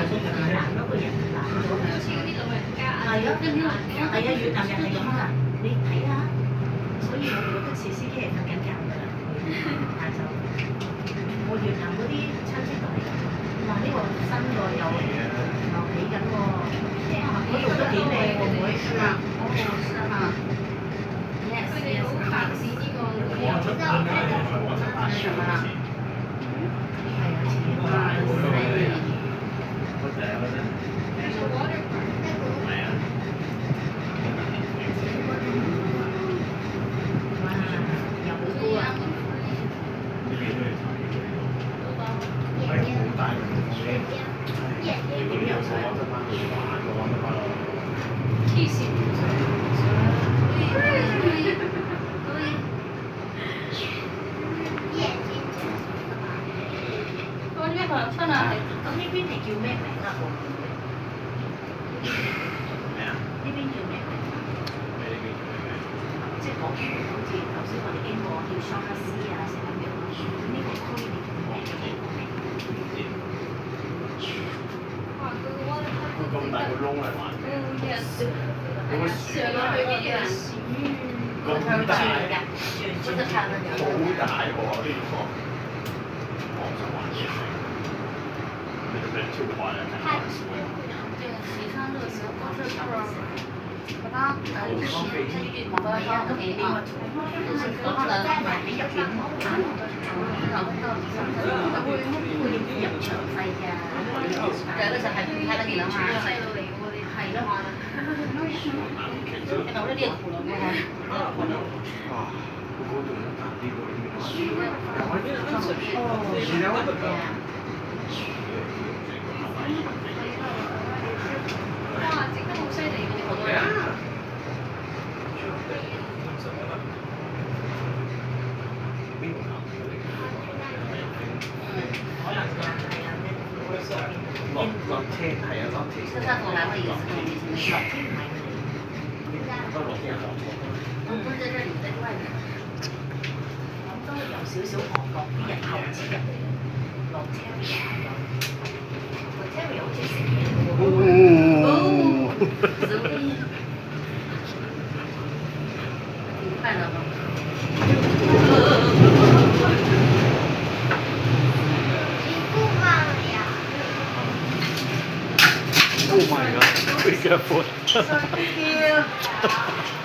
嗰個人難咗係啊，係啊，越南人係咁㗎，你睇下，所以我哋個的士司機係瞓緊覺㗎啦，下晝。我越南嗰啲親戚都係咁，哇！呢個新個又起緊喎，嗰度都幾靚喎，妹。係嘛？哦，係嘛？Yes，佢哋好重視呢個旅遊。係嘛？係啊，似啊，咁呢邊係叫咩名啊？呢邊叫咩名？即係嗰邊好似頭先我哋經過叫桑克斯啊，成咁樣。呢個區你叫咩名？咁大個窿嚟玩咩？有個樹啊！咁大，好大喎呢個。我想玩嘢。那个超快啊！看到是会。对，洗上热水，过这会儿，把它就是往到上给啊，就是和它的然後到底上會入場費㗎，就嗰時係睇得見啦嘛，係咯，因為我呢啲係苦咯，哇！整得好犀利㗎，你好多人。落車係啊，落車。車上頭來回一次都沒什麼事。都落車落錯。都不是在這裡，在外面。都有少少韓國啲人後置入嚟，落車會有，落車會好似食嘢咁喎。快樂嗎？Oh my god! Be careful. Thank you.